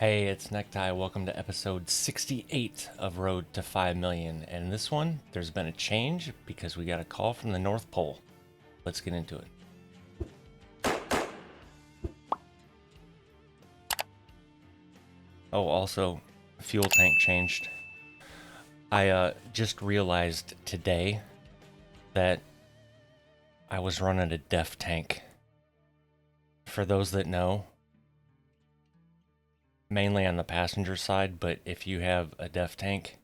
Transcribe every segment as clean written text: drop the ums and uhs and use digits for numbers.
Hey, it's Necktie. Welcome to episode 68 of Road to 5 million. And in this one, there's been a change because we got a call from the North Pole. Let's get into it. Oh, also, fuel tank changed. I just realized today that I was running a DEF tank. For those that know, mainly on the passenger side, but if you have a DEF tank,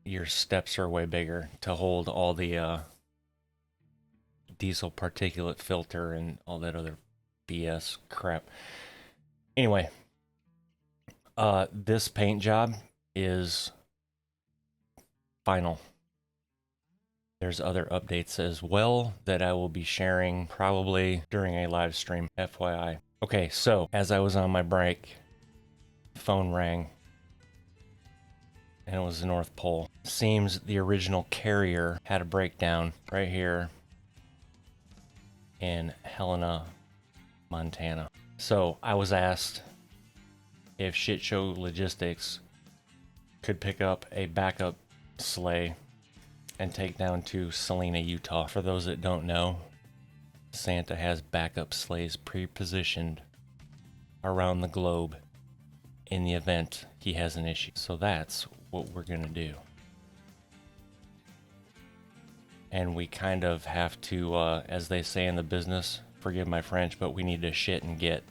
your steps are way bigger to hold all the diesel particulate filter and all that other BS crap. Anyway, this paint job is final. There's other updates as well that I will be sharing probably during a live stream, FYI. Okay, so as I was on my break, phone rang and it was the North Pole. Seems the original carrier had a breakdown right here in Helena, Montana. So I was asked if Shit Show Logistics could pick up a backup sleigh and take down to Salina, Utah. For those that don't know, Santa has backup sleighs pre-positioned around the globe in the event he has an issue. So that's what we're gonna do. And we kind of have to, as they say in the business, forgive my French, but we need to shit and get.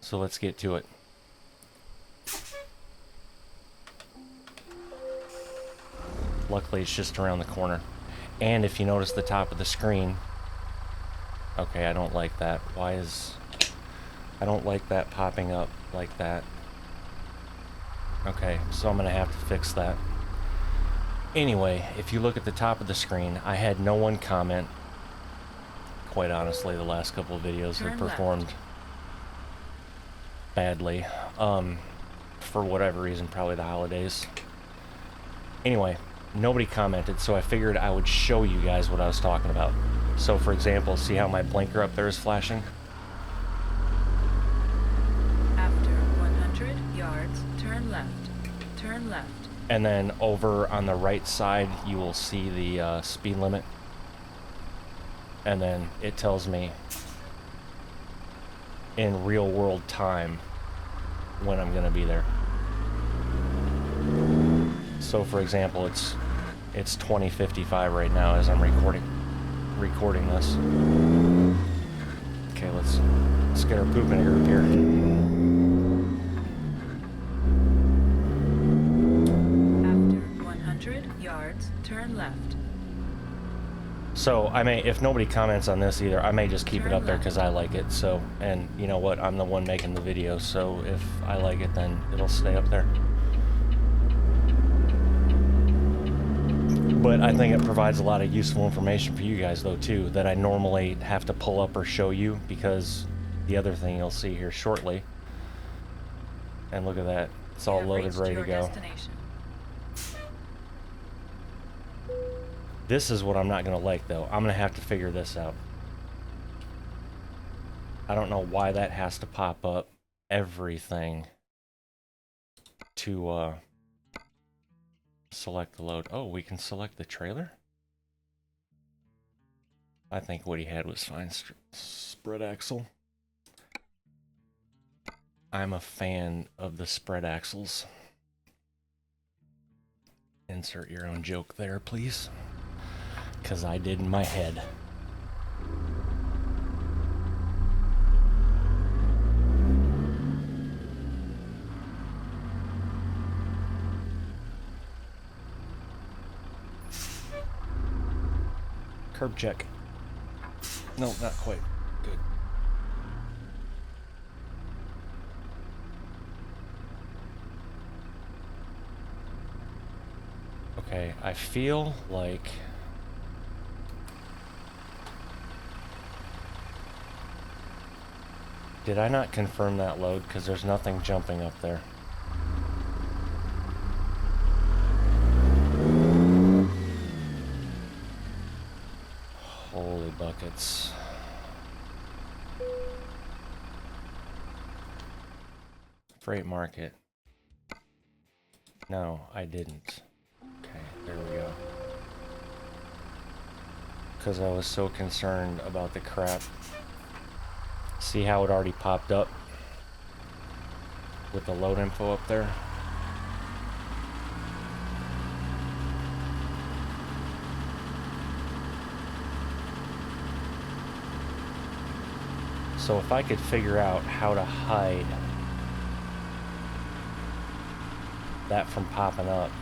So let's get to it. Luckily it's just around the corner. And if you notice the top of the screen, okay, I don't like that. I don't like that popping up like that. Okay, so I'm gonna have to fix that. Anyway, if you look at the top of the screen, I had no one comment. Quite honestly, the last couple of videos have performed badly. For whatever reason, probably the holidays. Anyway, nobody commented, so I figured I would show you guys what I was talking about. So for example, see how my blinker up there is flashing? After 100 yards, turn left. Turn left. And then over on the right side, you will see the speed limit. And then it tells me in real world time when I'm gonna be there. So for example, it's 20:55 right now as I'm recording this. Okay, let's get our poop in a group here. After 100 yards, turn left. So I may, if nobody comments on this either, I may just keep it up there because I like it. So, and you know what, I'm the one making the video, so if I like it, then it'll stay up there. But I think it provides a lot of useful information for you guys though too, that I normally have to pull up or show you, because the other thing you'll see here shortly, and look at that, it's all loaded, ready to go. This is what I'm not gonna like though. I'm gonna have to figure this out. I don't know why that has to pop up everything to select the load. Oh, we can select the trailer? I think what he had was fine. Spread axle. I'm a fan of the spread axles. Insert your own joke there, please. Because I did in my head. Curb check. No, not quite. Good. Okay, I feel like did I not confirm that load? Because there's nothing jumping up there. Holy buckets. Freight market. No, I didn't. Okay, there we go. Because I was so concerned about the crap. See how it already popped up with the load info up there? So if I could figure out how to hide that from popping up,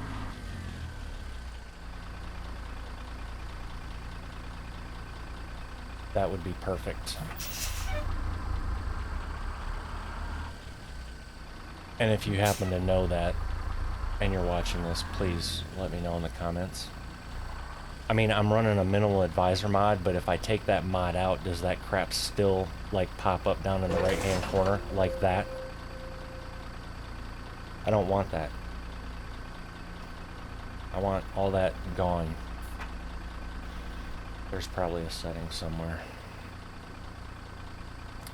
that would be perfect. And if you happen to know that and you're watching this, please let me know in the comments. I mean, I'm running a minimal advisor mod, but if I take that mod out, does that crap still, like, pop up down in the right-hand corner like that? I don't want that. I want all that gone. There's probably a setting somewhere.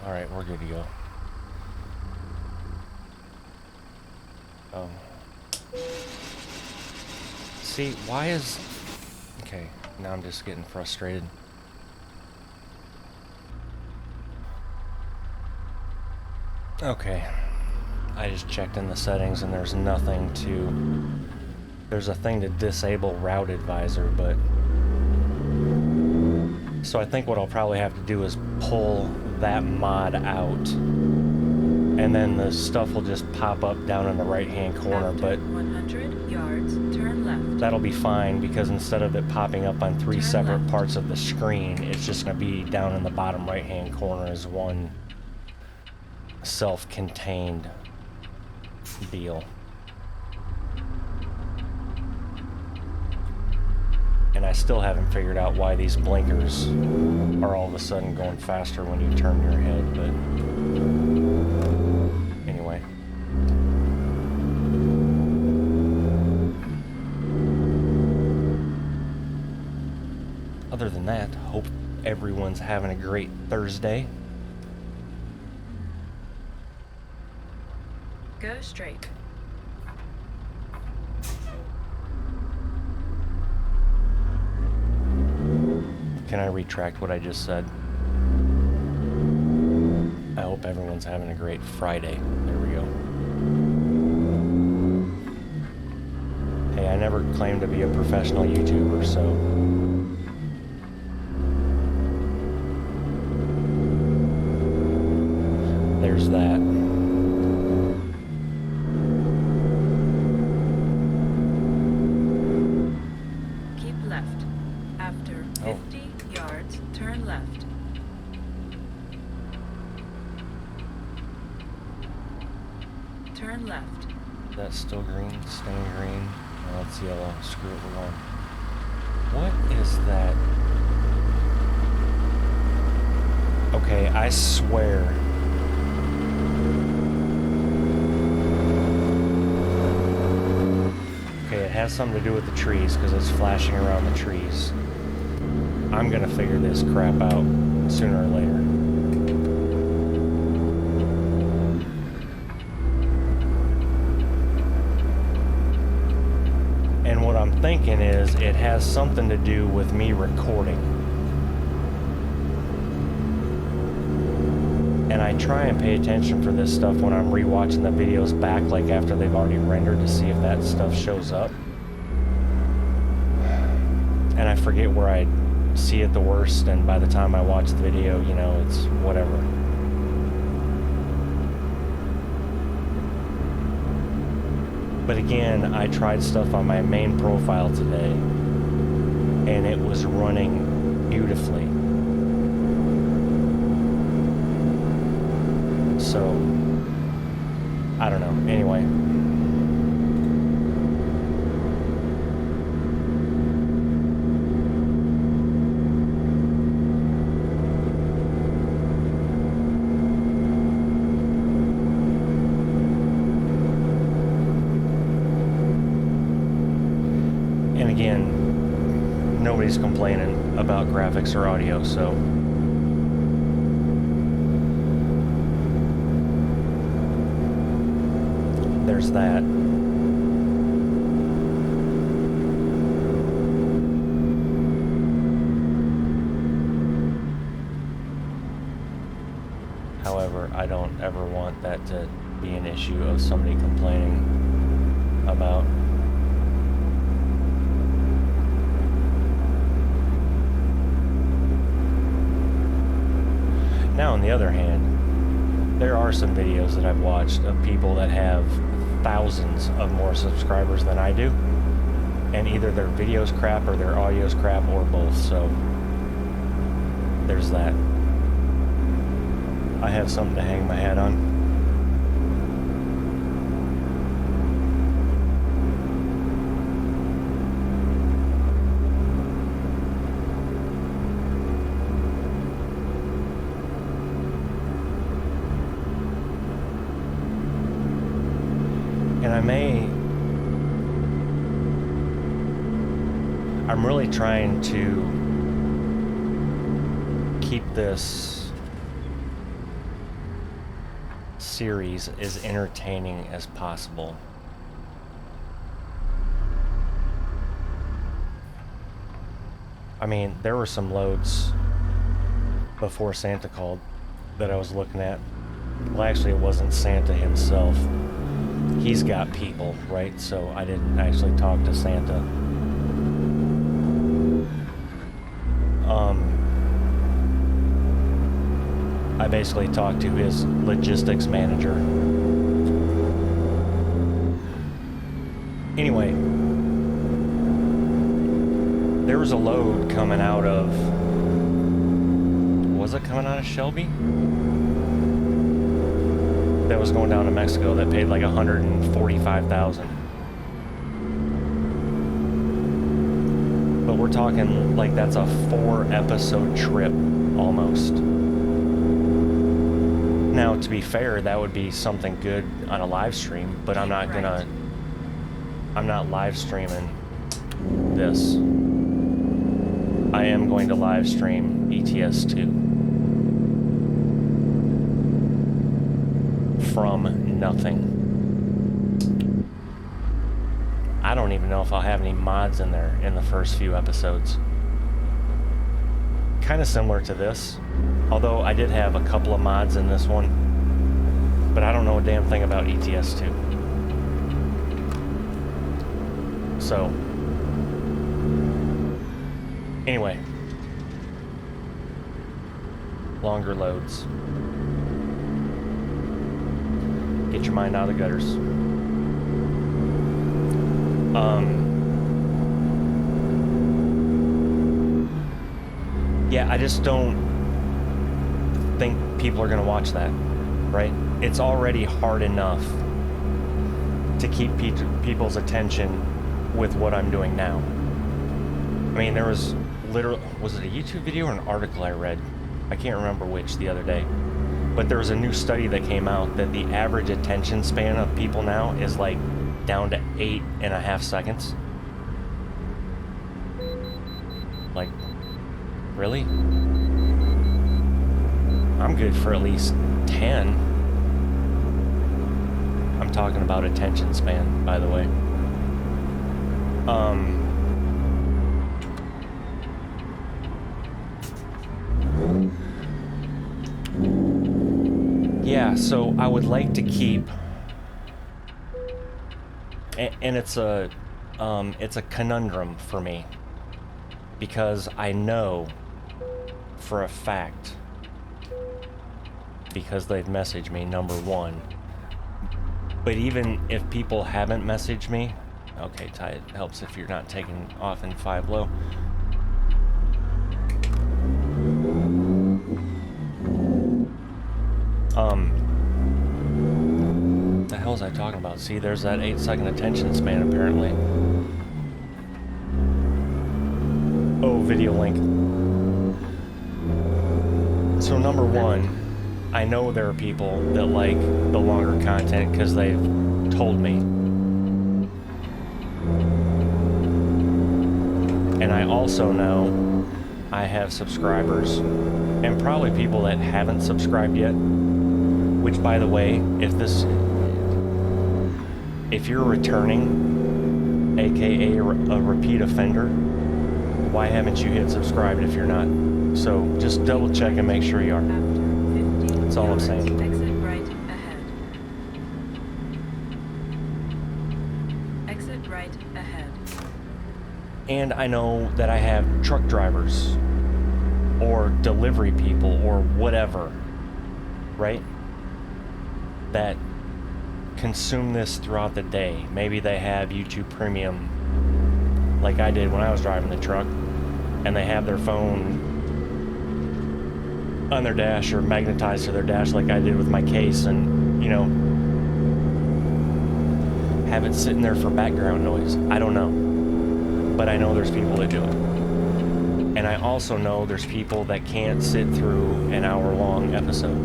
Alright, we're good to go. Oh. See, why is... Okay, now I'm just getting frustrated. Okay. I just checked in the settings and there's nothing to... There's a thing to disable route advisor, but... So I think what I'll probably have to do is pull that mod out. And then the stuff will just pop up down in the right-hand corner, but... 100 yards, turn left. That'll be fine, because instead of it popping up on three separate parts of the screen, it's just going to be down in the bottom right-hand corner as one self-contained deal. And I still haven't figured out why these blinkers are all of a sudden going faster when you turn your head, but anyway. Other than that, hope everyone's having a great Thursday. Go straight. Can I retract what I just said? I hope everyone's having a great Friday. There we go. Hey, I never claimed to be a professional YouTuber, so... There's that. Keep left. After 50 yards, turn left. Turn left. That's still green, staying green. Oh, it's yellow. Screw it, we're on. What is that? Okay, I swear. Okay, it has something to do with the trees because it's flashing around the trees. I'm gonna figure this crap out sooner or later. And what I'm thinking is it has something to do with me recording. And I try and pay attention for this stuff when I'm rewatching the videos back, like after they've already rendered, to see if that stuff shows up. And I forget where I see it the worst, and by the time I watch the video, you know, it's whatever. But again, I tried stuff on my main profile today, and it was running beautifully. So, I don't know. Anyway. And again, nobody's complaining about graphics or audio, so... there's that. However, I don't ever want that to be an issue of somebody complaining about. Now, on the other hand, there are some videos that I've watched of people that have thousands of more subscribers than I do, and either their video's crap or their audio's crap or both, so there's that. I have something to hang my hat on. And I'm really trying to keep this series as entertaining as possible. I mean, there were some loads before Santa called that I was looking at. Well, actually, it wasn't Santa himself. He's got people, right? So I didn't actually talk to Santa. I basically talked to his logistics manager. Anyway, there was a load coming out of, was it coming out of Shelby? That was going down to Mexico that paid like $145,000. But we're talking like that's a 4-episode trip almost. Now, to be fair, that would be something good on a live stream, but I'm not live streaming this. I am going to live stream ATS 2 from nothing. I don't even know if I'll have any mods in there in the first few episodes. Kind of similar to this, although I did have a couple of mods in this one, but I don't know a damn thing about ETS 2. So, anyway, longer loads. Get your mind out of the gutters. Yeah, I just don't think people are going to watch that, right? It's already hard enough to keep people's attention with what I'm doing now. I mean, there was literally, was it a YouTube video or an article I read? I can't remember which the other day. But there was a new study that came out that the average attention span of people now is like down to 8.5 seconds. Like, really? I'm good for at least 10. I'm talking about attention span, by the way. Yeah, so I would like to keep, and it's a conundrum for me, because I know for a fact, because they've messaged me, number one, but even if people haven't messaged me, okay, Ty, it helps if you're not taking off in 5 low. What the hell was I talking about? See, there's that 8-second attention span apparently. Oh, video link. So number one, I know there are people that like the longer content because they've told me. And I also know I have subscribers and probably people that haven't subscribed yet, which, by the way, if this, if you're returning, aka a repeat offender, why haven't you hit subscribe if you're not? So just double check and make sure you are. That's all I'm saying. Exit right ahead. Exit right ahead. And I know that I have truck drivers or delivery people or whatever, right? That consume this throughout the day. Maybe they have YouTube Premium like I did when I was driving the truck, and they have their phone on their dash or magnetized to their dash like I did with my case, and, you know, have it sitting there for background noise. I don't know. But I know there's people that do it. And I also know there's people that can't sit through an hour-long episode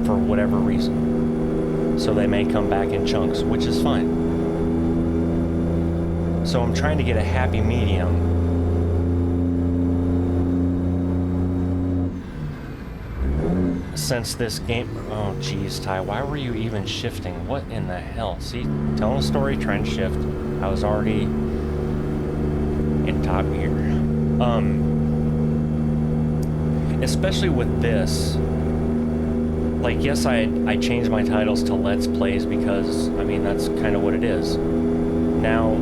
for whatever reason. So they may come back in chunks, which is fine. So I'm trying to get a happy medium. Since this game... Oh, geez, Ty, why were you even shifting? What in the hell? See, telling a story, trying to shift. I was already in top gear. Especially with this, like, yes, I changed my titles to Let's Plays because, I mean, that's kind of what it is. Now,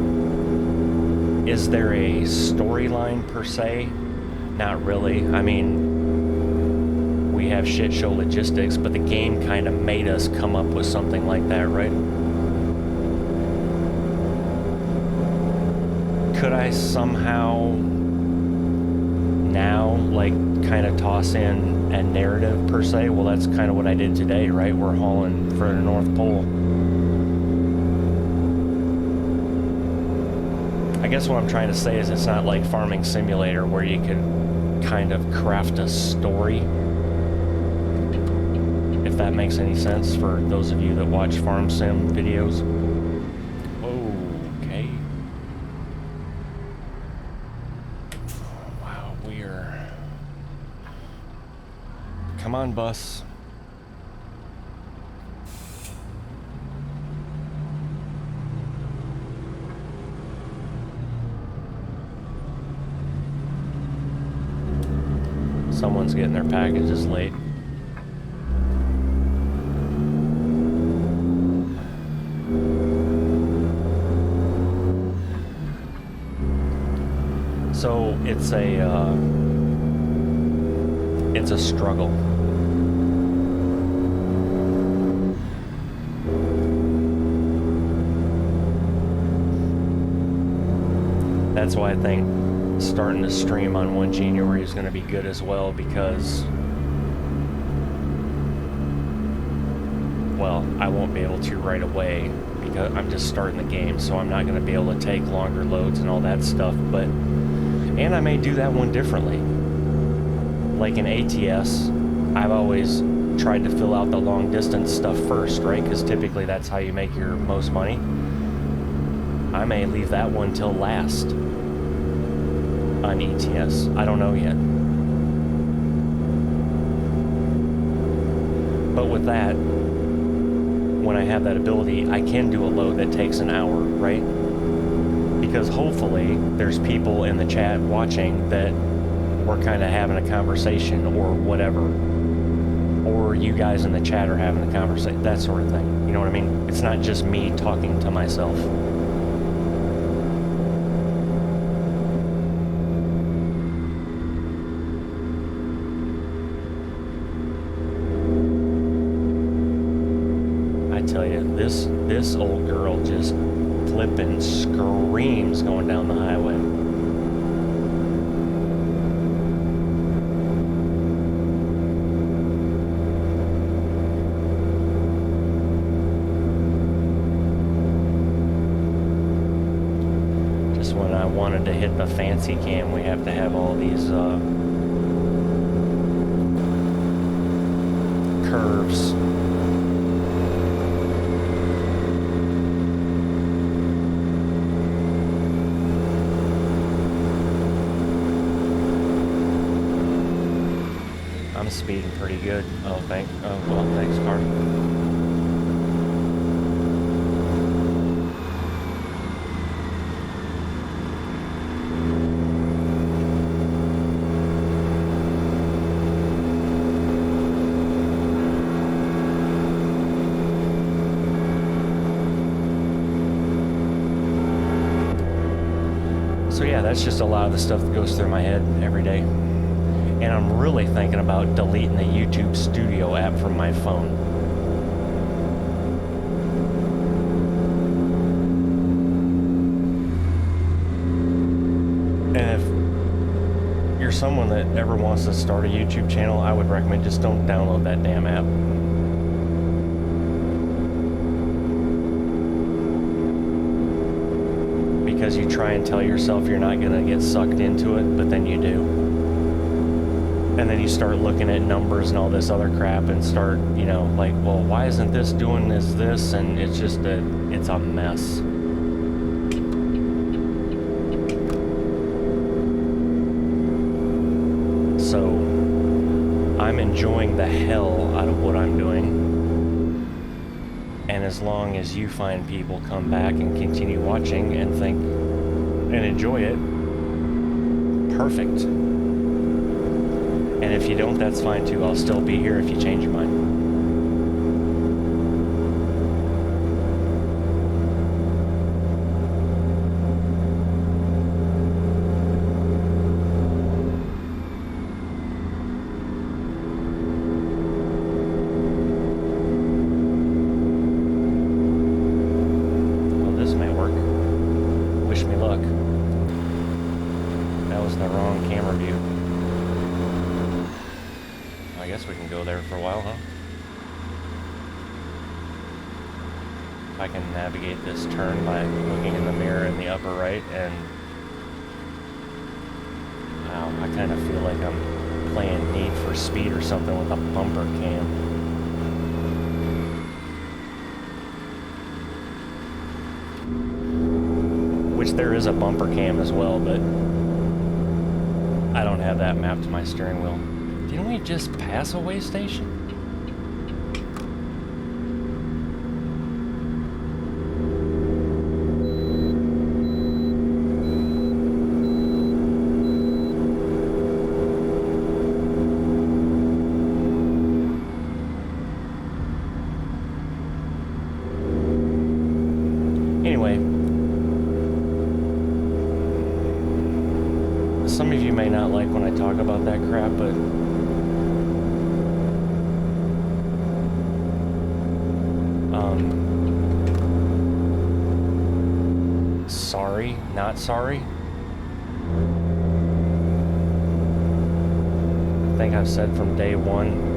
is there a storyline per se? Not really. I mean, we have shit show logistics, but the game kind of made us come up with something like that, right? Could I somehow now, like, kind of toss in a narrative per se? Well, that's kind of what I did today, right? We're hauling for the North Pole. I guess what I'm trying to say is it's not like Farming Simulator where you could kind of craft a story. If that makes any sense for those of you that watch Farm Sim videos. Okay. Wow, we are... Come on, bus. Someone's getting their packages late. So it's a struggle. That's why I think starting to stream on 1 January is going to be good as well, because, well, I won't be able to right away because I'm just starting the game, so I'm not going to be able to take longer loads and all that stuff, but, and I may do that one differently. Like in ATS, I've always tried to fill out the long distance stuff first, right? Because typically that's how you make your most money. I may leave that one till last on ETS. I don't know yet. But with that, when I have that ability, I can do a load that takes an hour, right? Because hopefully there's people in the chat watching that we're kind of having a conversation or whatever. Or you guys in the chat are having a conversation, that sort of thing. You know what I mean? It's not just me talking to myself. This old girl just flipping screams going down the highway. Just when I wanted to hit the fancy cam, we have to have all these curves. I'm speeding pretty good. Oh, well, thanks, car. yeah, that's just a lot of the stuff that goes through my head every day. And I'm really thinking about deleting the YouTube Studio app from my phone. And if you're someone that ever wants to start a YouTube channel, I would recommend just don't download that damn app. Because you try and tell yourself you're not gonna get sucked into it, but then you do. And then you start looking at numbers and all this other crap and start, you know, like, well, why isn't this doing this? And it's just it's a mess. So I'm enjoying the hell out of what I'm doing. And as long as you find people come back and continue watching and think and enjoy it, perfect. And if you don't, that's fine too. I'll still be here if you change your mind. I can navigate this turn by looking in the mirror in the upper right, and wow, I kind of feel like I'm playing Need for Speed or something with a bumper cam. Which there is a bumper cam as well, but I don't have that mapped to my steering wheel. Didn't we just pass a way station? Anyway, some of you may not like when I talk about that crap, but sorry, not sorry. I think I've said from day one,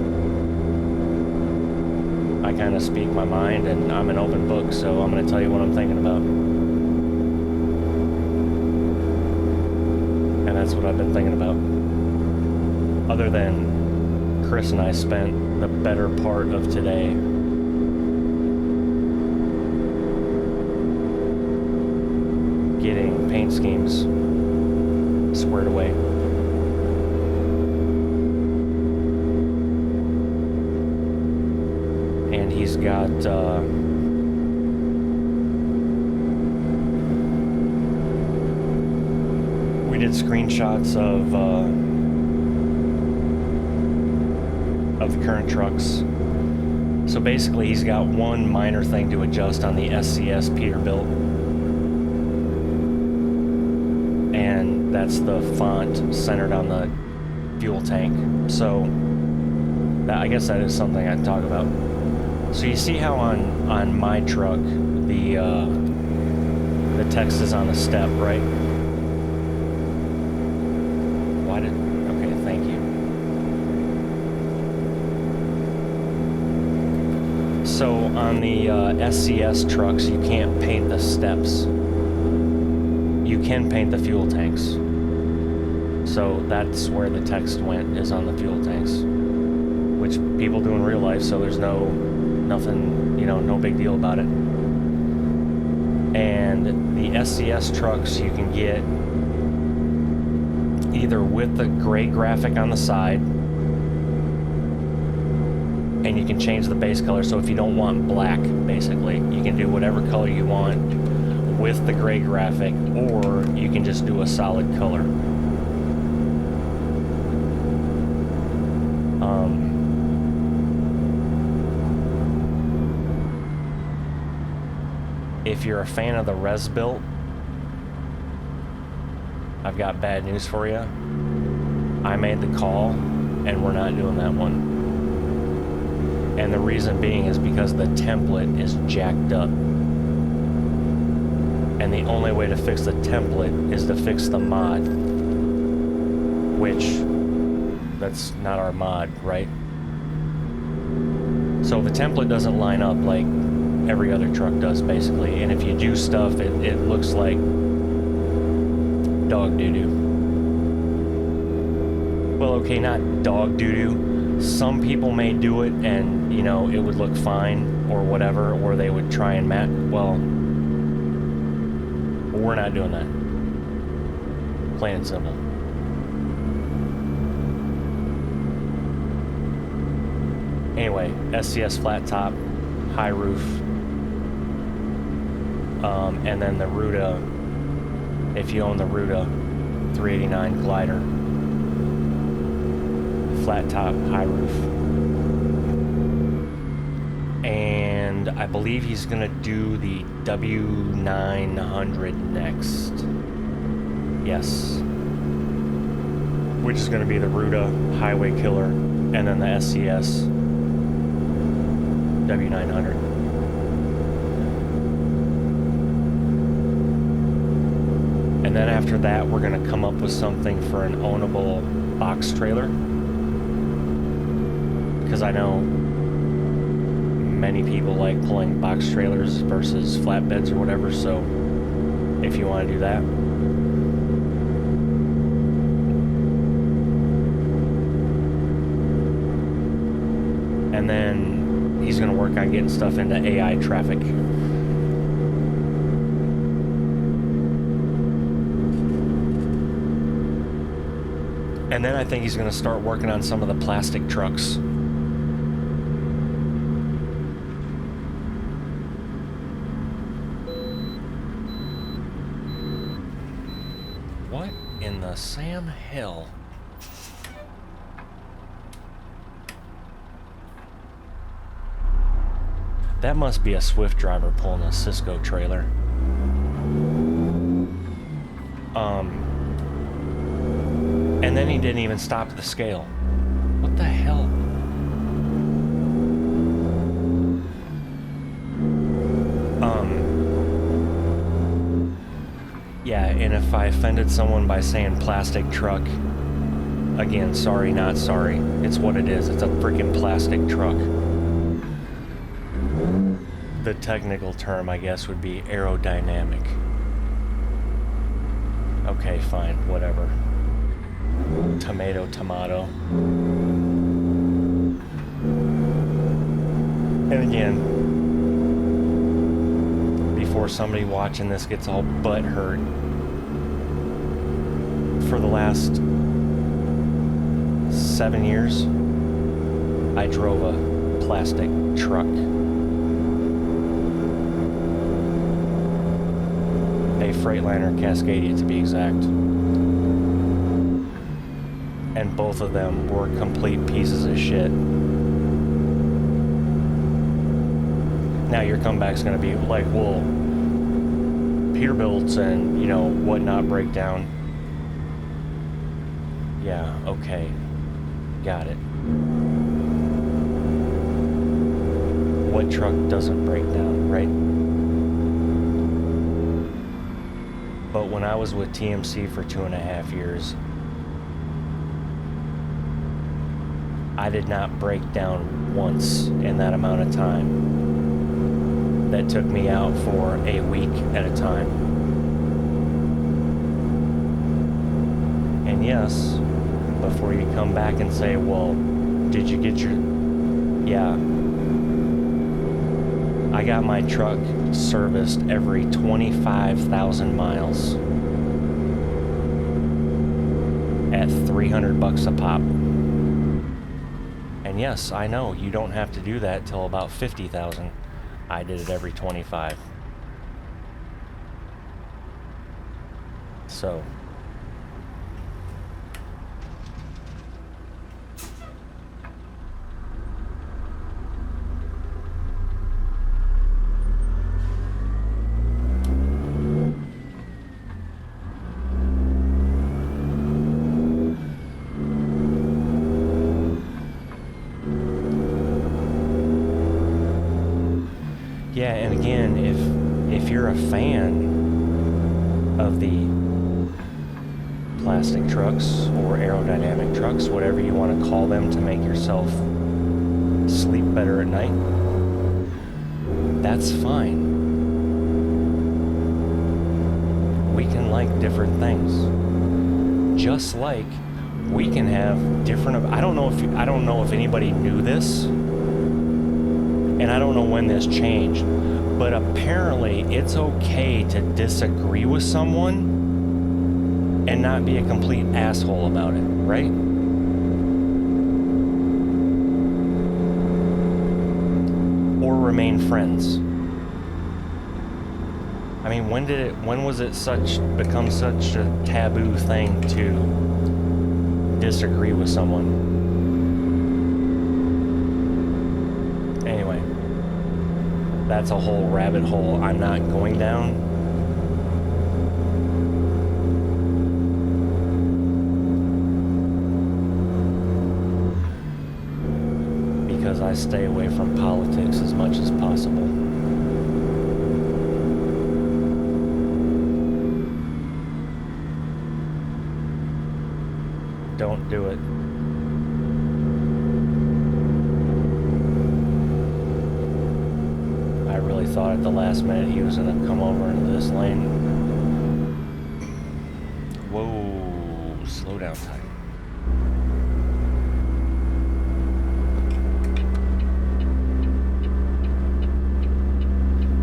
I kind of speak my mind, and I'm an open book, so I'm going to tell you what I'm thinking about. And that's what I've been thinking about. Other than Chris and I spent the better part of today getting paint schemes squared away. And he's got we did screenshots of the current trucks. So basically he's got one minor thing to adjust on the SCS Peterbilt, and that's the font centered on the fuel tank. So that, I guess that is something I'd talk about. So you see how on my truck the text is on a step, right? Why did? Okay, thank you. So on the SCS trucks, you can't paint the steps. You can paint the fuel tanks. So that's where the text went, is on the fuel tanks, which people do in real life. So there's nothing, you know, no big deal about it. And the SCS trucks you can get either with the gray graphic on the side, and you can change the base color. So if you don't want black, basically, you can do whatever color you want with the gray graphic, or you can just do a solid color. If you're a fan of the res built, I've got bad news for you. I made the call, and we're not doing that one. And the reason being is because the template is jacked up. And the only way to fix the template is to fix the mod. Which, that's not our mod, right? So the template doesn't line up like every other truck does, basically. And if you do stuff, it looks like dog doo-doo. Well, okay, not dog doo-doo. Some people may do it and, you know, it would look fine or whatever, or they would try and match. Well, we're not doing that. Plain and simple. Anyway, SCS flat top, high roof, and then the Ruda, if you own the Ruda 389 glider, flat top, high roof. And I believe he's gonna do the W900 next. Yes. Which is gonna be the Ruda highway killer, and then the SCS W900. And then after that, we're gonna come up with something for an ownable box trailer. Because I know many people like pulling box trailers versus flatbeds or whatever, so if you want to do that. And then he's going to work on getting stuff into AI traffic. And then I think he's going to start working on some of the plastic trucks. What in the Sam hell? That must be a Swift driver pulling a Cisco trailer. And then he didn't even stop at the scale. What the hell? Yeah, and if I offended someone by saying plastic truck, again, sorry, not sorry. It's what it is. It's a freaking plastic truck. The technical term, I guess, would be aerodynamic. Okay, fine, whatever. Tomato, tomato. And again, before somebody watching this gets all butthurt, for the last 7 years, I drove a plastic truck. A Freightliner Cascadia, to be exact. And both of them were complete pieces of shit. Now your comeback's gonna be like, well, Peterbilts and, you know, whatnot break down. Yeah, okay. Got it. What truck doesn't break down, right? But when I was with TMC for 2.5 years, I did not break down once in that amount of time. That took me out for a week at a time. And yes, before you come back and say, well, did you get your... Yeah. I got my truck serviced every 25,000 miles at $300 a pop. And yes, I know you don't have to do that till about 50,000. I did it every 25. So if you're a fan of the plastic trucks or aerodynamic trucks, whatever you want to call them, to make yourself sleep better at night, that's fine. We can like different things. Just like we can have different, I don't know if anybody knew this, and I don't know when this changed, but apparently it's okay to disagree with someone and not be a complete asshole about it, right? Or remain friends. I mean, when was it become such a taboo thing to disagree with someone? Anyway, that's a whole rabbit hole I'm not going down. Because I stay away from politics as much as possible. Don't do it. I really thought at the last minute he was going to come over into this lane. Whoa, slow down, Tiger.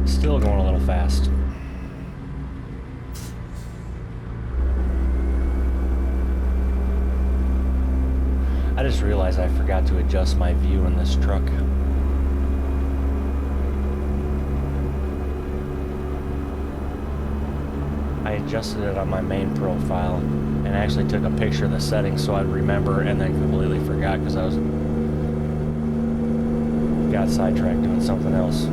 Still going a little fast. I just realized I forgot to adjust my view in this truck. I adjusted it on my main profile and actually took a picture of the settings so I'd remember, and then completely forgot because I got sidetracked doing something else.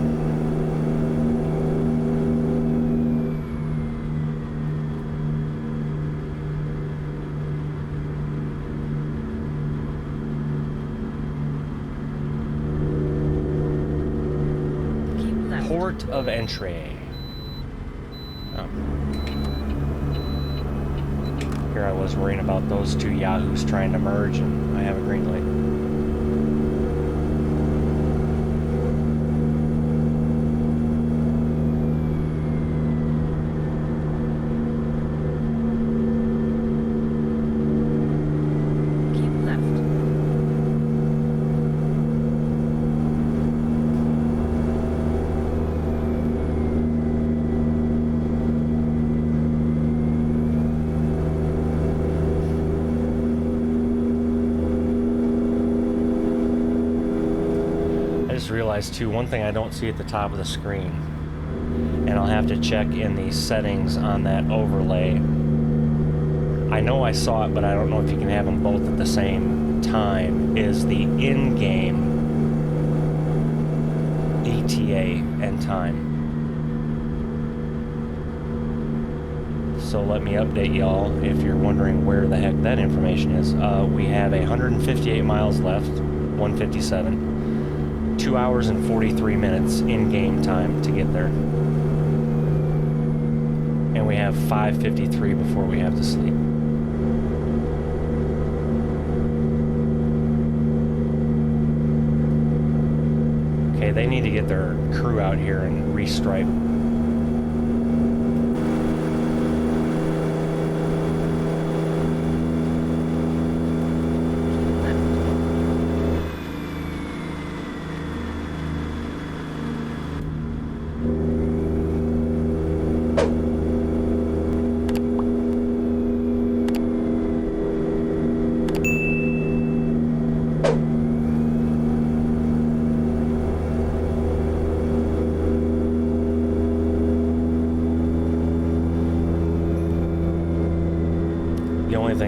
Port of entry. Oh. Here I was worrying about those two yahoos trying to merge, and I have a green light. Realize too, one thing I don't see at the top of the screen, and I'll have to check in the settings on that overlay. I know I saw it, but I don't know if you can have them both at the same time, is the in-game ETA and time. So let me update y'all if you're wondering where the heck that information is. We have 158 miles left, 157. 2 hours and 43 minutes in-game time to get there. And we have 5:53 before we have to sleep. Okay, they need to get their crew out here and restripe.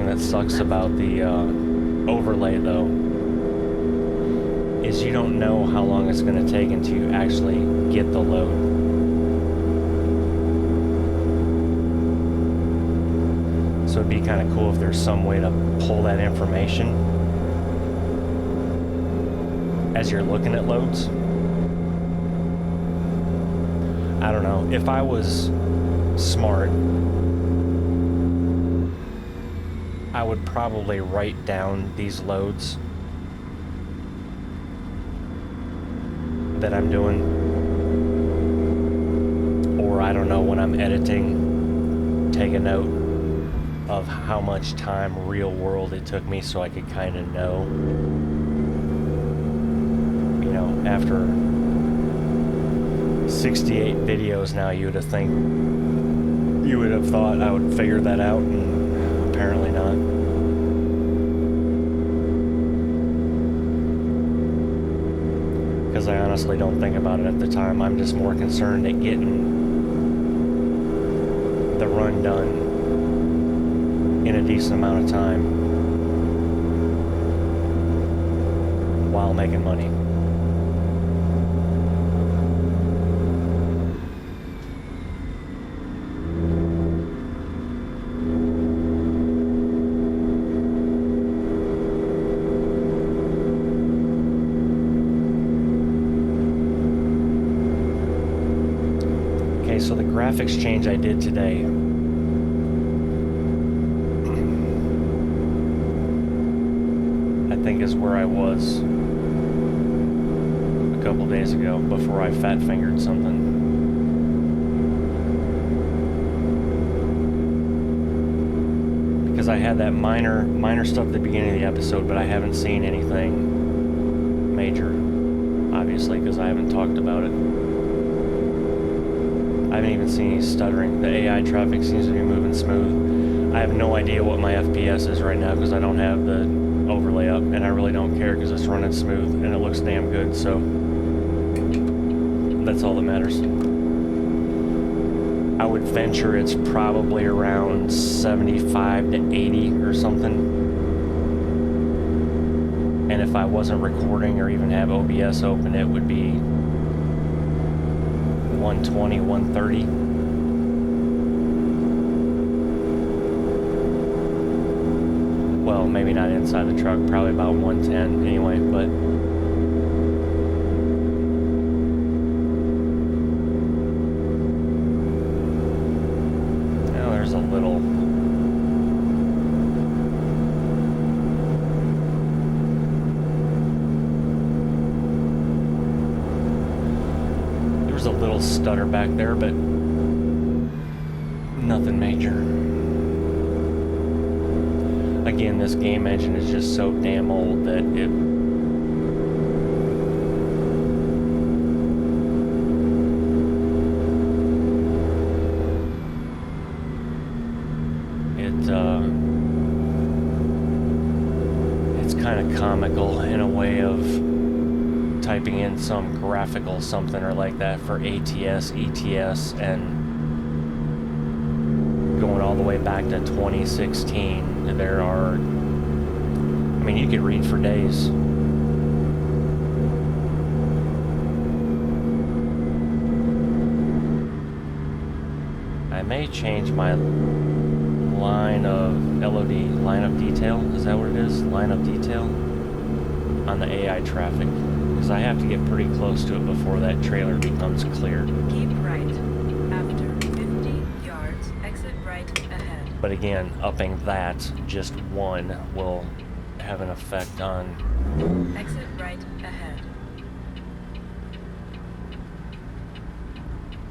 That sucks about the overlay though is you don't know how long it's going to take until you actually get the load. So it'd be kind of cool if there's some way to pull that information as you're looking at loads. I don't know, if I was smart, I would probably write down these loads that I'm doing, or I don't know, when I'm editing, take a note of how much time real world it took me so I could kind of know, you know, after 68 videos now, you would have thought I would figure that out, and apparently not. Because I honestly don't think about it at the time. I'm just more concerned at getting the run done in a decent amount of time while making money. So the graphics change I did today, I think is where I was a couple days ago before I fat fingered something. Because I had that minor stuff at the beginning of the episode, but I haven't seen anything major, obviously, because I haven't talked about it. I haven't even seen any stuttering. The AI traffic seems to be moving smooth. I have no idea what my FPS is right now because I don't have the overlay up, and I really don't care because it's running smooth and it looks damn good, so that's all that matters. I would venture it's probably around 75 to 80 or something. And if I wasn't recording or even have OBS open, it would be 120, 130. Well, maybe not inside the truck, probably about 110 anyway, but now there's a little stutter back there, but nothing major. Again, this game engine is just so damn old that it it's kind of comical in a way of typing in some graphical something or like that for ATS, ETS, and going all the way back to 2016. There are, I mean, you could read for days. I may change my line of LOD, line of detail, is that what it is? Line of detail on the AI traffic. Because I have to get pretty close to it before that trailer becomes clear. Keep right. After 50 yards, exit right ahead. But again, upping that, just one, will have an effect on... Exit right ahead.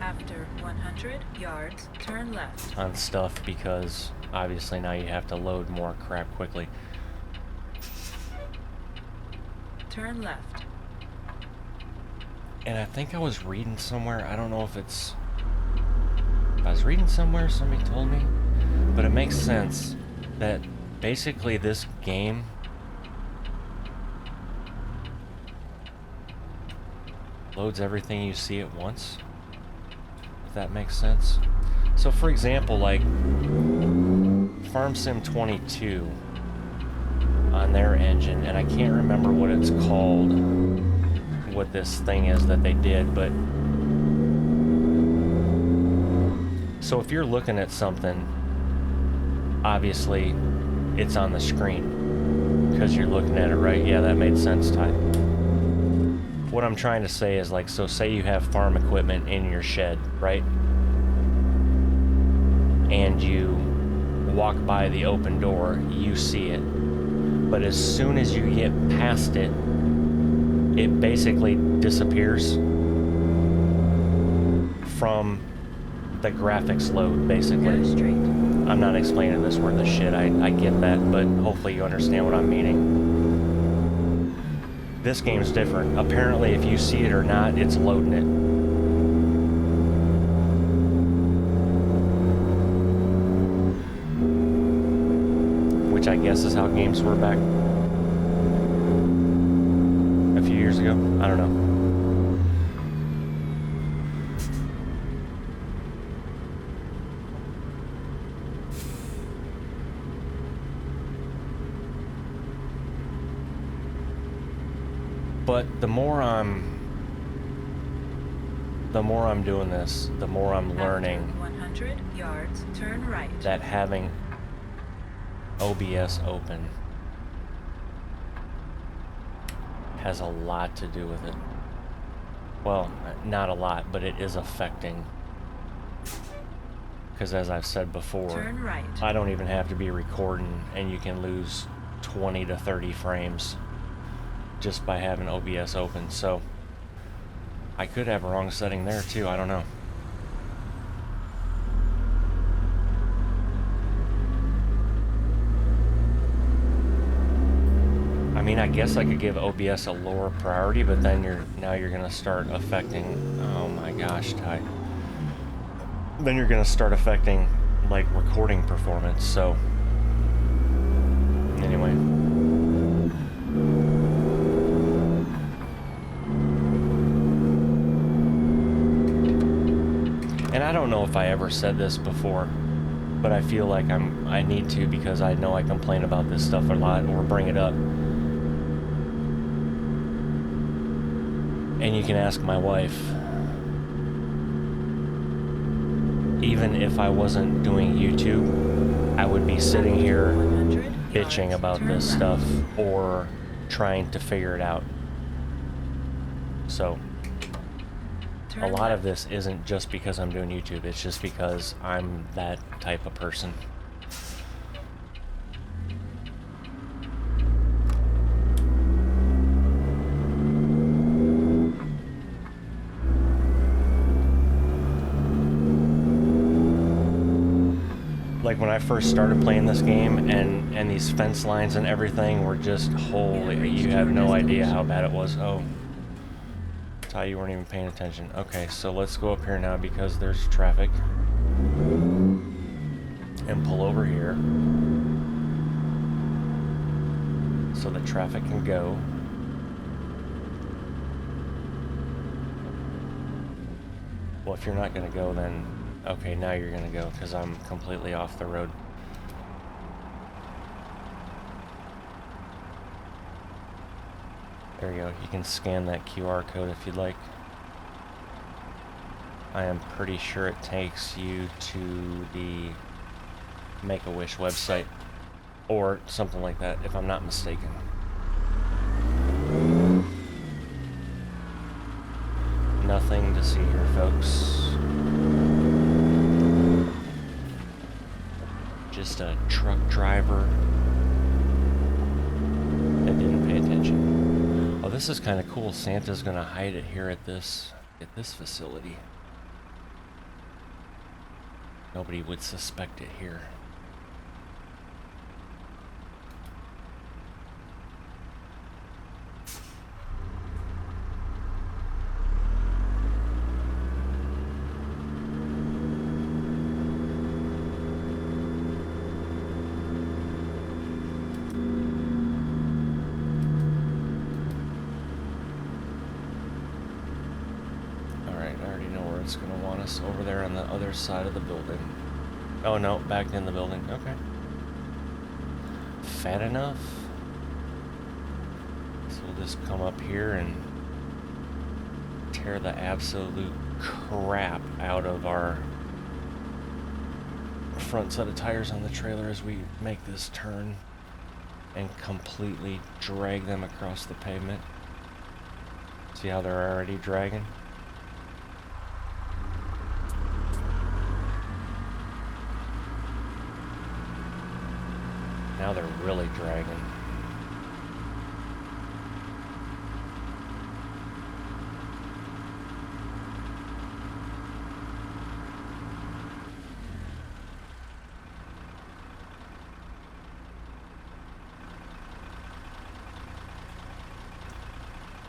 After 100 yards, turn left. On stuff, because obviously now you have to load more crap quickly. Turn left. And I think I was reading somewhere, I don't know if it's... I was reading somewhere, somebody told me, but it makes sense that basically this game loads everything you see at once, if that makes sense. So for example, like Farm Sim 22 on their engine, and I can't remember what it's called, what this thing is that they did, but so if you're looking at something, obviously it's on the screen because you're looking at it, right? Yeah, that made sense, Ty. what I'm trying to say is, like, so say you have farm equipment in your shed, right? And you walk by the open door, you see it. But as soon as you get past it, it basically disappears from the graphics load, basically. Go straight. I'm not explaining this worth of shit, I get that, but hopefully you understand what I'm meaning. This game's different. Apparently, if you see it or not, it's loading it. Which I guess is how games were back a few years ago. I don't know. But the more I'm doing this, the more I'm learning After 100 yards, turn right. that having OBS open has a lot to do with it. Well, not a lot, but it is affecting. Because as I've said before, Turn right. I don't even have to be recording and you can lose 20 to 30 frames just by having OBS open. So I could have a wrong setting there too, I don't know. I mean, I guess I could give OBS a lower priority, but then now you're gonna start affecting, oh my gosh, Ty. Then you're gonna start affecting like recording performance, so anyway. And I don't know if I ever said this before, but I feel like I need to, because I know I complain about this stuff a lot or bring it up. And you can ask my wife. Even if I wasn't doing YouTube, I would be sitting here bitching about this stuff or trying to figure it out. So a lot of this isn't just because I'm doing YouTube, it's just because I'm that type of person. Like when I first started playing this game and these fence lines and everything were just holy, you have no idea how bad it was. Oh. Ty, you weren't even paying attention. Okay, so let's go up here now because there's traffic. And pull over here. So the traffic can go. Well, if you're not gonna go, then okay, now you're gonna go because I'm completely off the road. There you go. You can scan that QR code if you'd like. I am pretty sure it takes you to the Make-A-Wish website or something like that, if I'm not mistaken. Nothing to see here, folks. Just a truck driver that didn't pay attention. Oh, this is kind of cool. Santa's gonna hide it here at this facility. Nobody would suspect it here. It's gonna want us over there on the other side of the building. Oh no, back in the building. Okay. Fat enough. So we'll just come up here and tear the absolute crap out of our front set of tires on the trailer as we make this turn and completely drag them across the pavement. So See how they're already dragging? Now they're really dragging.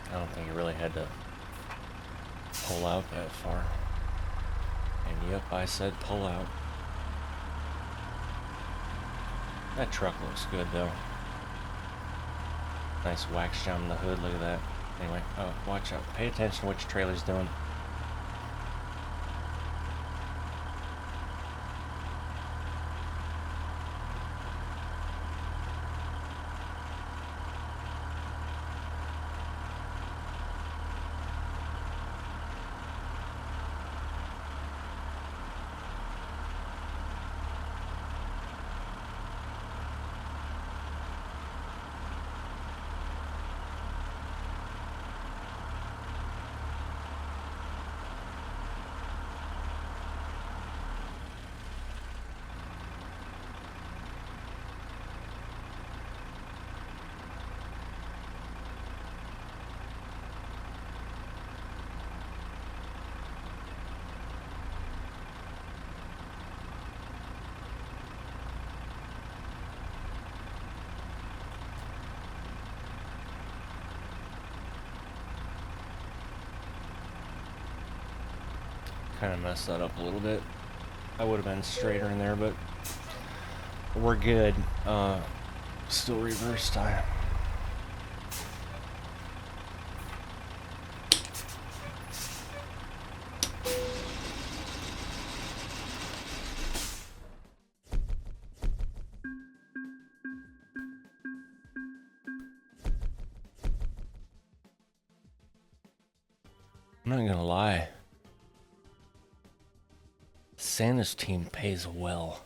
I don't think it really had to pull out that far. And yep, I said pull out. That truck looks good though. Nice wax job on the hood, look at that. Anyway, watch out. Pay attention to what your trailer's doing. Kind of messed that up a little bit. I would have been straighter in there, but we're good. Still reverse time. I'm not gonna lie. Santa's team pays well.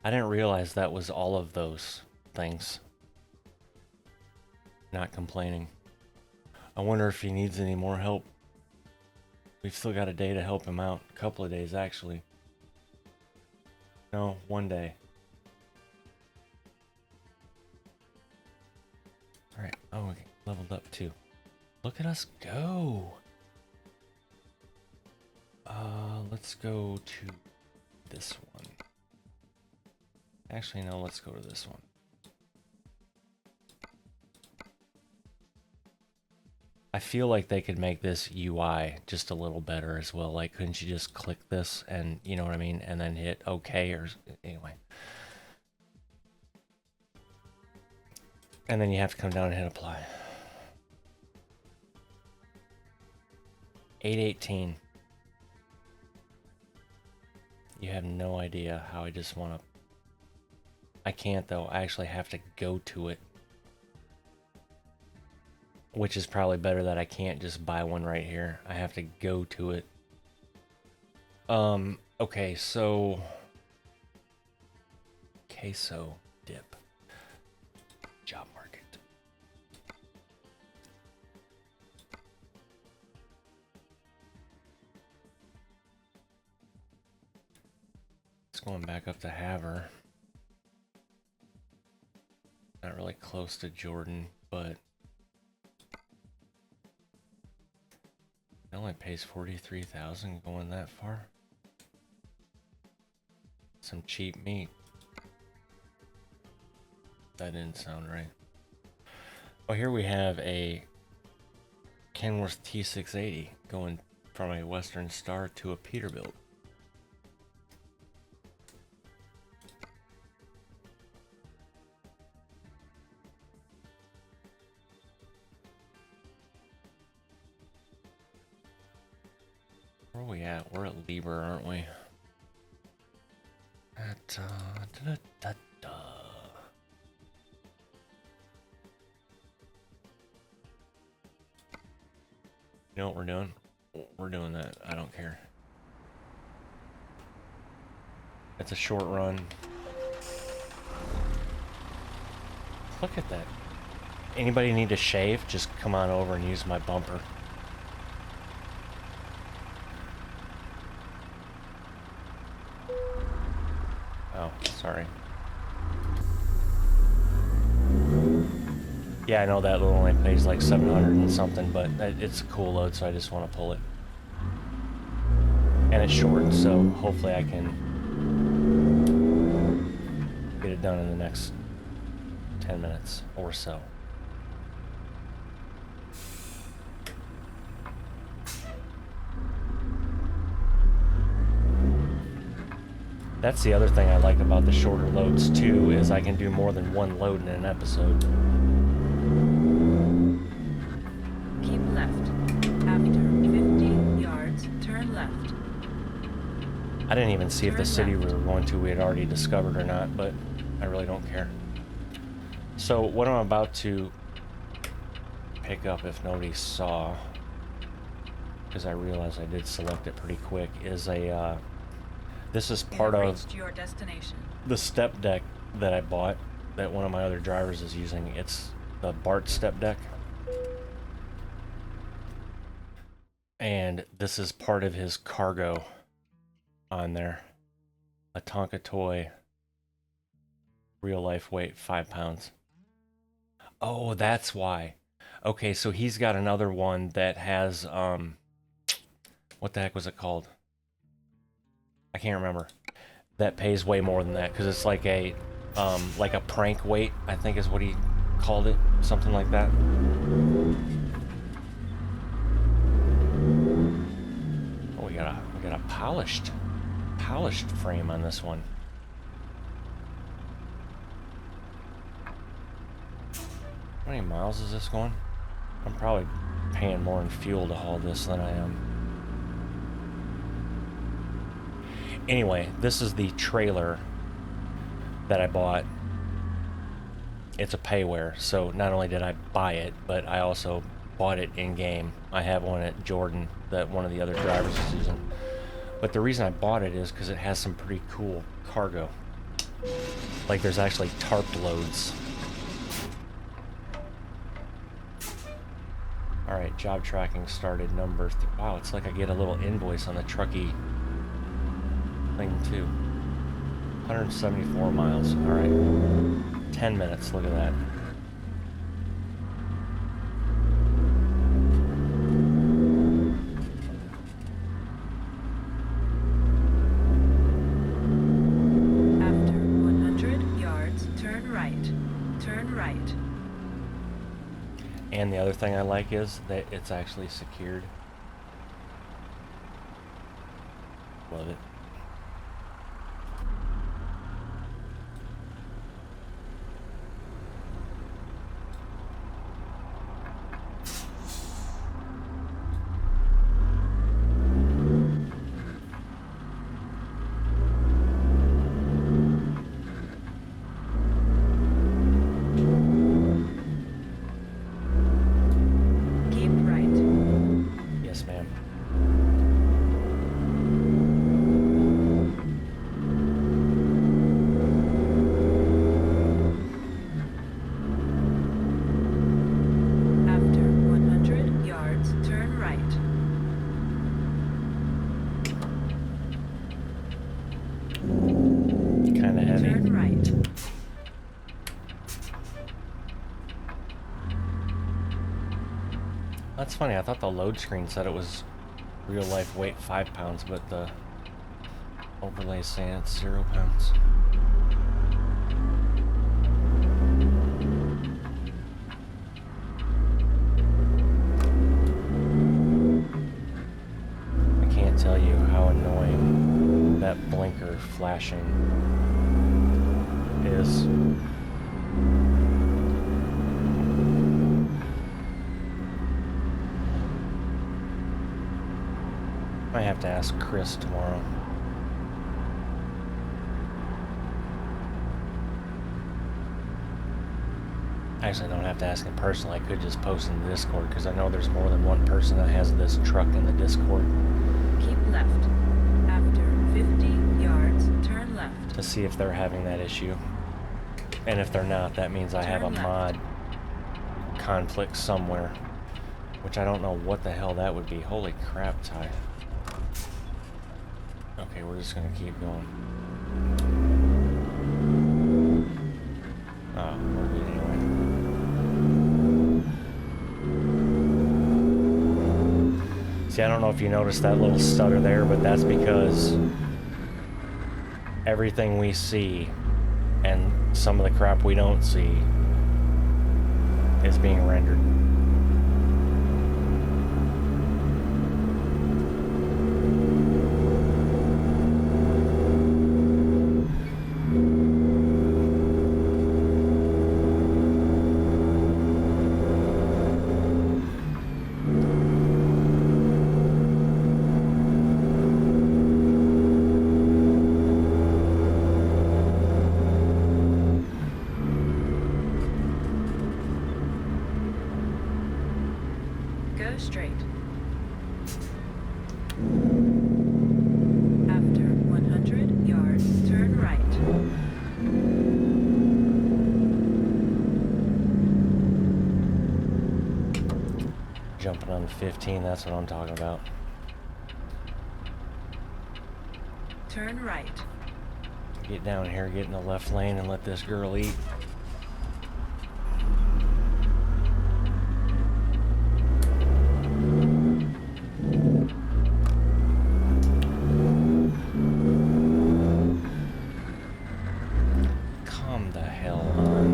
I didn't realize that was all of those things. Not complaining. I wonder if he needs any more help. We've still got a day to help him out. A couple of days, actually. No, one day. Alright, oh, we leveled up too. Look at us go! Let's go to this one. Actually, no, let's go to this one. I feel like they could make this UI just a little better as well. Like, couldn't you just click this and, you know what I mean, and then hit OK or anyway. And then you have to come down and hit apply. 818. You have no idea how I just want to... I can't though, I actually have to go to it. Which is probably better that I can't just buy one right here. I have to go to it. Okay, so... Queso dip. Job market. It's going back up to Haver. Not really close to Jordan, but it only pays $43,000 going that far. Some cheap meat. That didn't sound right. Oh, here we have a Kenworth T680 going from a Western Star to a Peterbilt. Where are we at? We're at Lieber, aren't we? At, You know what we're doing? We're doing that. I don't care. It's a short run. Look at that. Anybody need to shave? Just come on over and use my bumper. Oh, sorry. Yeah, I know that load only pays like 700 and something, but it's a cool load, so I just want to pull it. And it's short, so hopefully I can get it done in the next 10 minutes or so. That's the other thing I like about the shorter loads too, is I can do more than one load in an episode. Keep left. After 50 yards, turn left. I didn't even see if the Turn city we left. were going to we had already discovered or not, but I really don't care. So what I'm about to pick up, if nobody saw, because I realized I did select it pretty quick, is a this is part You have of reached your destination. the step deck that I bought that one of my other drivers is using. It's the Bart step deck. And this is part of his cargo on there. A Tonka toy. Real life weight, 5 pounds. Oh, that's why. Okay, so he's got another one that has, what the heck was it called? I can't remember. That pays way more than that, because it's like a prank weight, I think is what he called it. Something like that. Oh, we got a polished frame on this one. How many miles is this going? I'm probably paying more in fuel to haul this than I am. Anyway, this is the trailer that I bought. It's a payware, so not only did I buy it, but I also bought it in-game. I have one at Jordan that one of the other drivers is using. But the reason I bought it is because it has some pretty cool cargo. Like there's actually tarp loads. Alright, job tracking started number wow, it's like I get a little invoice on the truckee thing too. 174 miles. Alright. 10 minutes, look at that. After 100 yards, turn right. Turn right. And the other thing I like is that it's actually secured. Love it. Keep right. Yes, ma'am. After 100 yards, turn right. Kind of heavy. Turn right. That's funny, I thought the load screen said it was real life weight 5 pounds, but the overlay is saying it's 0 pounds. I can't tell you how annoying that blinker flashing is. I have to ask Chris tomorrow. Actually, I don't have to ask him personally. I could just post in the Discord because I know there's more than one person that has this truck in the Discord. Keep left. After 50 yards, turn left. To see if they're having that issue. And if they're not, that means I have a Turn left. mod conflict somewhere. Which I don't know what the hell that would be. Holy crap, Ty. Okay, we're just gonna keep going. Oh, we're good anyway. See, I don't know if you noticed that little stutter there, but that's because everything we see and some of the crap we don't see is being rendered. Go straight. After 100 yards, turn right. Jumping on the 15, that's what I'm talking about. Turn right. Get down here, get in the left lane, and let this girl eat. Come the hell on.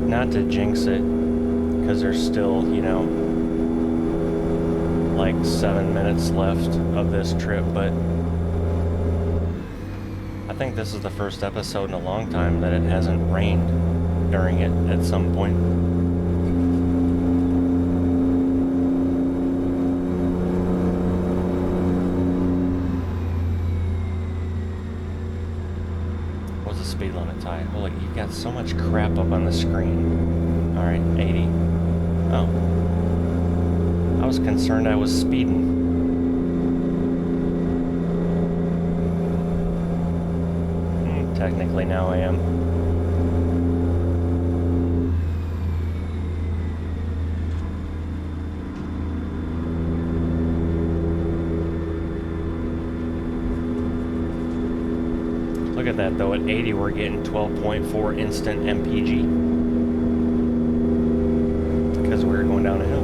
Not to jinx it, because there's still, you know, like 7 minutes left of this trip, but I think this is the first episode in a long time that it hasn't rained during it at some point. What's the speed limit, Ty? Holy, you've got so much crap up on the screen. Alright, 80. Oh. I was concerned I was speeding. Technically now I am. Look at that though, at 80 we're getting 12.4 instant MPG. Because we're going down a hill.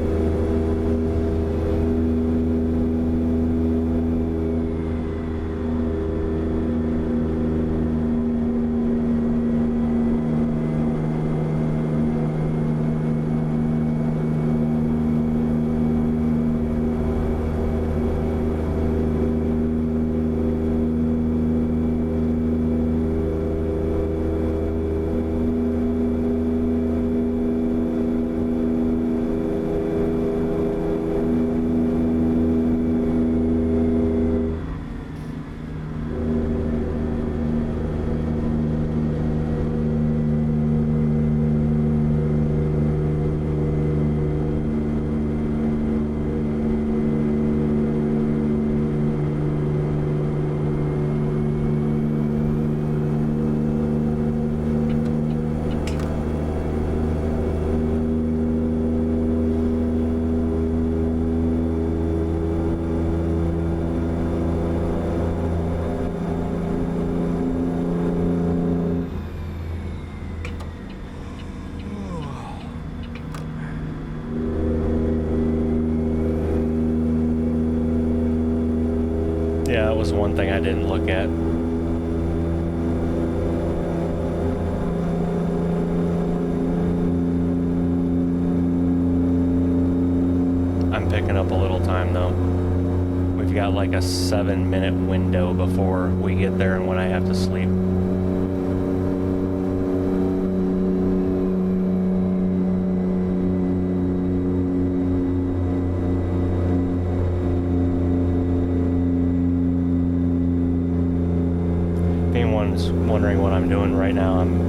Yeah, that was one thing I didn't look at. I'm picking up a little time though. We've got like a 7-minute window before we get there and when I have to sleep. anyone's wondering what I'm doing right now, I'm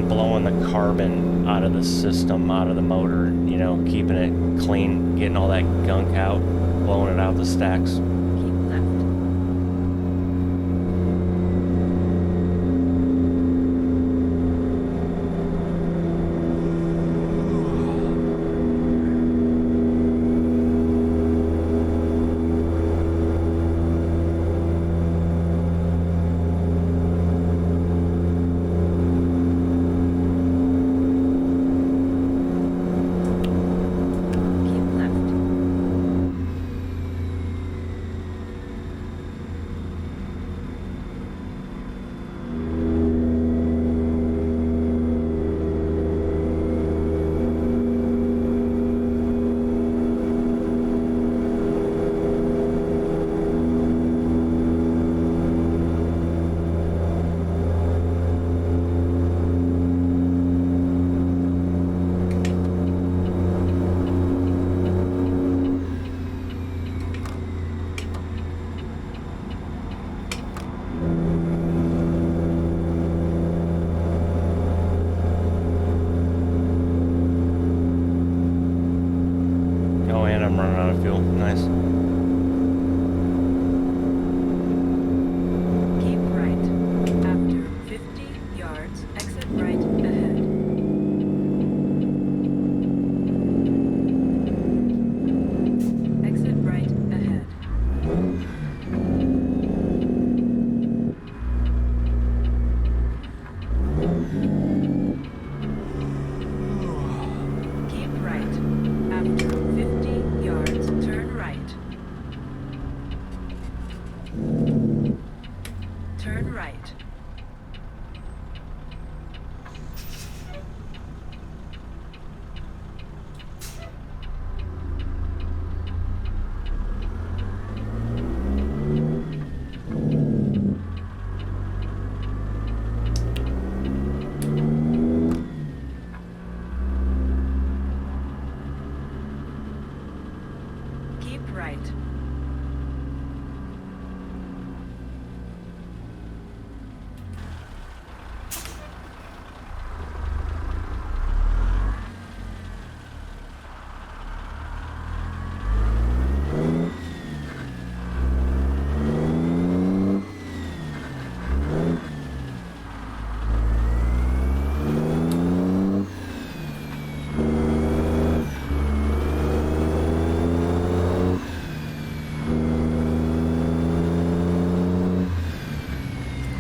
blowing the carbon out of the system, out of the motor, you know, keeping it clean, getting all that gunk out, blowing it out the stacks. Keep left. Keep left. Oh, and I'm running out of fuel. Nice. Keep right. After 50 yards, exit right ahead. Exit right ahead. Keep right. After 50 yards, turn right. Turn right. Keep right.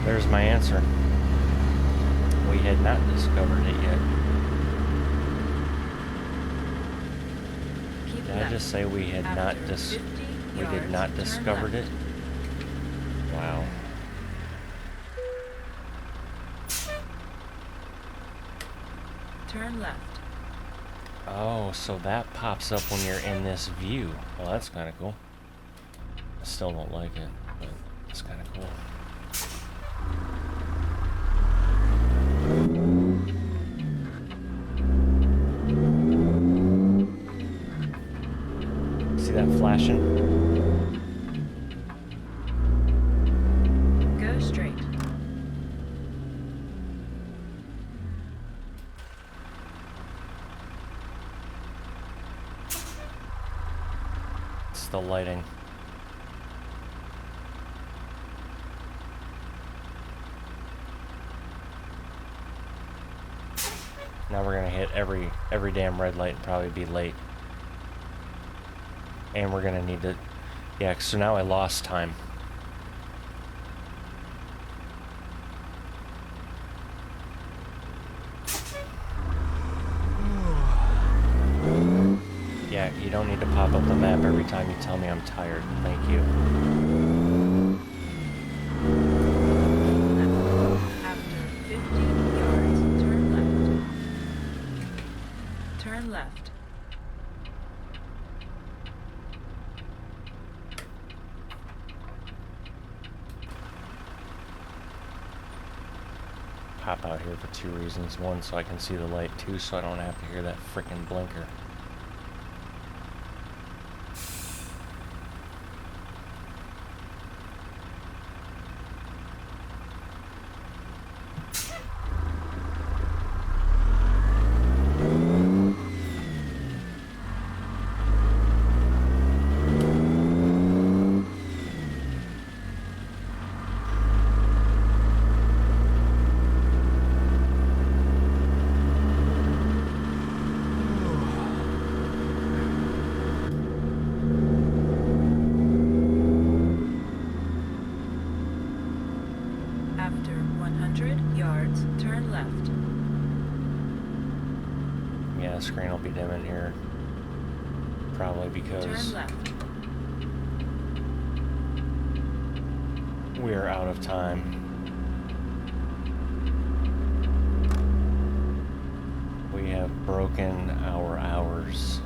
There's my answer. We had not discovered it yet. Keep Did I left. just say we had not After 50 we did yards, not turn discovered it? left. Wow. Turn left. Oh, so that pops up when you're in this view. Well, that's kind of cool. I still don't like it, but it's kind of cool. See that flashing? Go straight. It's the lighting. Now we're gonna hit every damn red light and probably be late. And we're gonna need to, yeah, so now I lost time. Yeah, you don't need to pop up the map every time you tell me I'm tired. Thank you. After 50 yards, turn left. Turn left. Hop out here for two reasons. One, so I can see the light. Two, so I don't have to hear that frickin' blinker. left. Yeah, the screen will be dim in here. Probably because Turn left. we are out of time. We have broken our hours.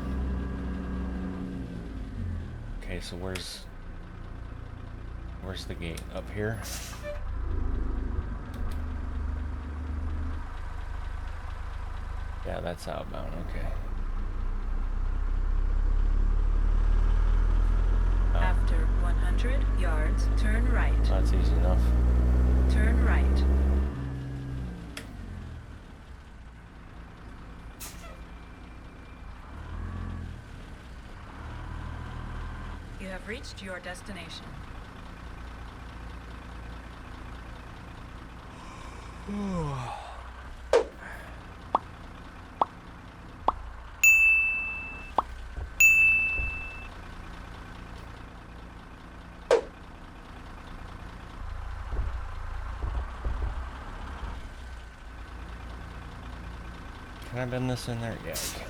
Okay, so where's the gate? Up here? Yeah, that's outbound, okay. After 100 yards, turn right. That's easy enough. Turn right. You have reached your destination. Can I bend this in there? Yeah, I can.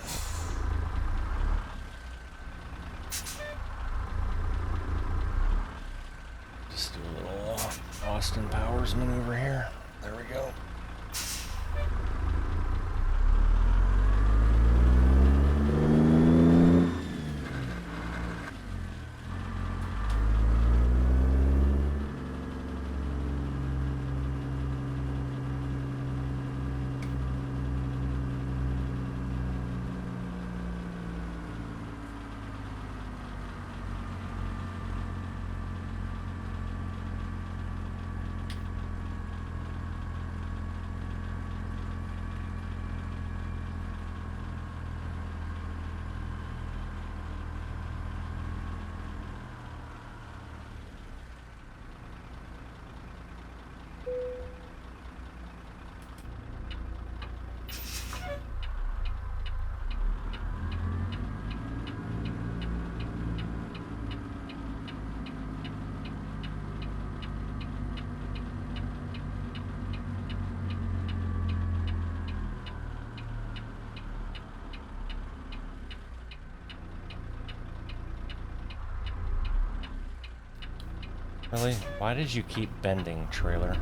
Just do a little Austin Powers maneuver here. There we go. Really? Why did you keep bending, trailer?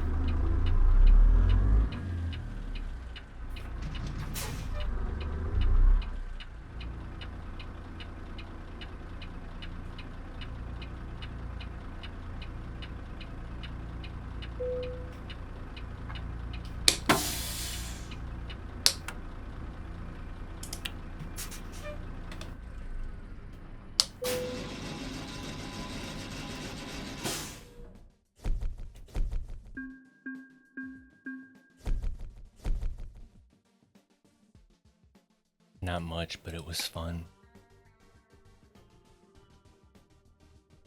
Not much, but it was fun.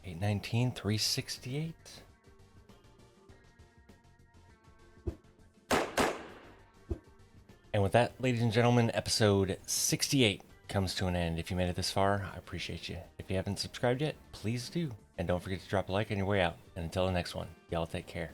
819, 368. And with that, ladies and gentlemen, episode 68 comes to an end. If you made it this far, I appreciate you. If you haven't subscribed yet, please do. And don't forget to drop a like on your way out. And until the next one, y'all take care.